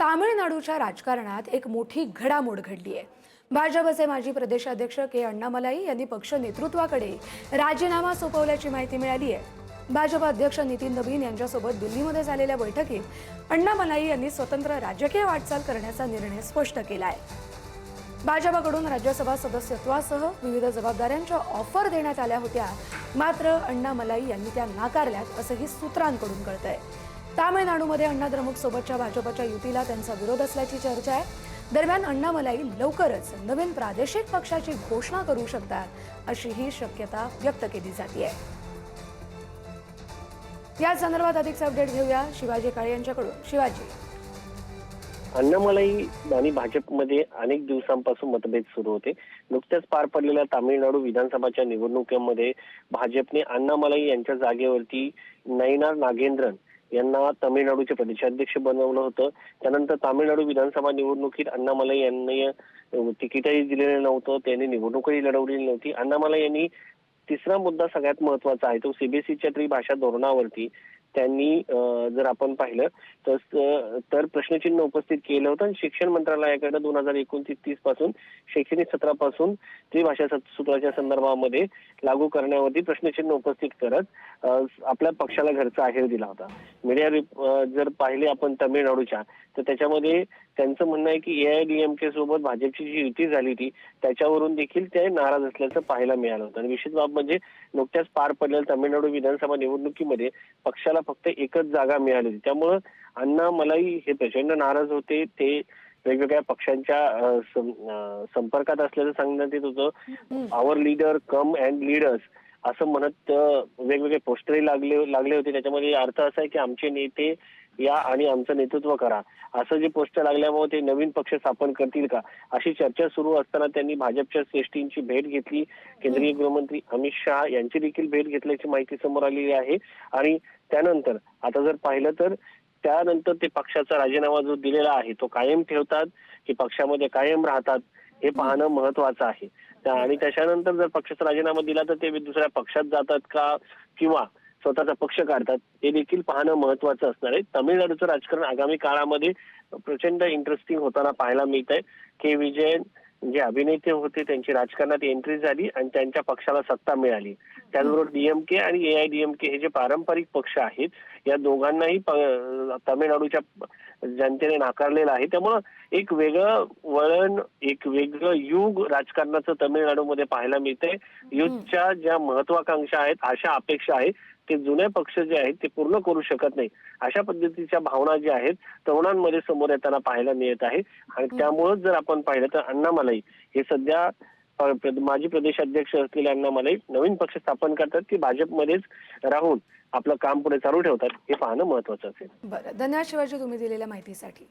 तामिळनाडूच्या राजकारणात एक मोठी घडामोड घडली आहे। भाजपचे माजी प्रदेशाध्यक्ष के अण्णामलाई यांनी पक्ष नेतृत्वाकडे राजीनामा सोपवल्याची माहिती मिळाली आहे। भाजप अध्यक्ष नितीन नवीन यांच्यासोबत दिल्लीमध्ये झालेल्या बैठकीत अण्णामलाई यांनी स्वतंत्र राजकीय वाटचाल करण्याचा निर्णय स्पष्ट केला आहे। भाजपकडून राज्यसभा सदस्यत्वासह विविध जबाबदाऱ्यांच्या ऑफर देण्यात आल्या होत्या, मात्र अण्णामलाई यांनी त्या नाकारल्यात असंही सूत्रांकडून कळतंय। तामिळनाडूमध्ये अण्णा द्रमुक सोबतच्या भाजपच्या युतीला त्यांचा विरोध असल्याची चर्चा आहे। दरम्यान अण्णामलाई लवकरच नवीन प्रादेशिक पक्षाची घोषणा करू शकतात अशी ही शक्यता व्यक्त केली जाते। या संदर्भात अधिकचा अपडेट घेऊया शिवाजी काळे यांच्याकडून। शिवाजी, अण्णामलाई आणि भाजपमध्ये अनेक दिवसांपासून मतभेद सुरू होते। नुकत्याच पार पडलेल्या तामिळनाडू विधानसभाच्या निवडणुकीमध्ये भाजपने अण्णामलाई यांच्या जागेवरती नयनार नागेंद्रन यांना तामिळनाडूचे प्रदेशाध्यक्ष बनवलं होतं। त्यानंतर तामिळनाडू विधानसभा निवडणुकीत अण्णामलाई यांनी तिकीटही दिलेलं नव्हतं, त्यांनी निवडणूकही लढवलेली नव्हती। अण्णामलाई यांनी तिसरा मुद्दा सगळ्यात महत्वाचा आहे, तो सीबीएसईच्या त्रिभाषा धोरणावरती त्यांनी जर आपण पाहिलं तर प्रश्नचिन्ह उपस्थित केलं होतं। शिक्षण मंत्रालयाकडे 2029-30 पासून शैक्षणिक सत्रापासून त्रिभाषा सूत्राच्या संदर्भामध्ये लागू करण्यावरती प्रश्नचिन्ह उपस्थित करत आपल्या पक्षाला घरचा आहेर दिला होता। मीडिया जर पाहिले आपण तामिळनाडूच्या, तर त्याच्यामध्ये त्यांचं म्हणणं आहे की एआयडीएमके सोबत भाजपची जी युती झाली होती त्याच्यावरून देखील ते नाराज असल्याचं पाहायला मिळालं होतं। आणि विशेष बाब म्हणजे नुकत्याच पार पडलेल्या तामिळनाडू विधानसभा निवडणुकीमध्ये पक्षाला फक्त एकच जागा मिळाली होती। त्यामुळे अण्णामलाई हे प्रचंड नाराज होते। ते वेगवेगळ्या पक्षांच्या संपर्कात असल्याचं सांगण्यात येत होतं। आवर लीडर कम अँड लीडर्स असं म्हणत वेगवेगळे पोस्टरही लागले होते। त्याच्यामध्ये अर्थ असा आहे की आमचे नेते या आणि आमचं नेतृत्व करा, असं जे पोस्टर लागल्यामुळे ते नवीन पक्ष स्थापन करतील का अशी चर्चा सुरू असताना त्यांनी भाजपच्या श्रेष्ठींची भेट घेतली। केंद्रीय गृहमंत्री अमित शहा यांची देखील भेट घेतल्याची माहिती समोर आलेली आहे। आणि त्यानंतर आता जर पाहिलं तर त्यानंतर ते पक्षाचा राजीनामा जो दिलेला आहे तो कायम ठेवतात की पक्षामध्ये कायम राहतात हे पाहणं महत्वाचं आहे। आणि त्याच्यानंतर जर पक्षाचा राजीनामा दिला तर ते दुसऱ्या पक्षात जातात का किंवा स्वतःचा पक्ष काढतात हे देखील पाहणं महत्वाचं असणार आहे। तामिळनाडूचं राजकारण आगामी काळामध्ये प्रचंड इंटरेस्टिंग होताना पाहायला मिळत आहे। के विजयन जे अभिनेते होते त्यांची राजकारणात एंट्री झाली आणि त्यांच्या पक्षाला सत्ता मिळाली। त्याचबरोबर डीएमके आणि एआयडीएमके हे जे पारंपरिक पक्ष आहेत या दोघांनाही तामिळनाडूच्या जनतेने नाकारलेलं आहे। त्यामुळं एक वेगळं वळण, एक वेगळं युग राजकारणाचं तामिळनाडूमध्ये पाहायला मिळतंय। युथच्या ज्या महत्वाकांक्षा आहेत, आशा अपेक्षा आहेत, ते जुने पक्ष जे आहेत ते पूर्ण करू शकत नाही अशा पद्धतीच्या भावना ज्या आहेत तरुणांमध्ये समोर येताना पाहायला मिळत आहे। आणि त्यामुळेच जर आपण पाहिलं तर अण्णामलाई हे सध्या माजी प्रदेशाध्यक्ष असलेले अण्णामलाई नवीन पक्ष स्थापन करतात की भाजपमध्येच राहून आपलं काम पुढे चालू ठेवतात हे पाहणं महत्वाचं असेल। बरं, धन्यवाद शिवाजी तुम्ही दिलेल्या माहितीसाठी।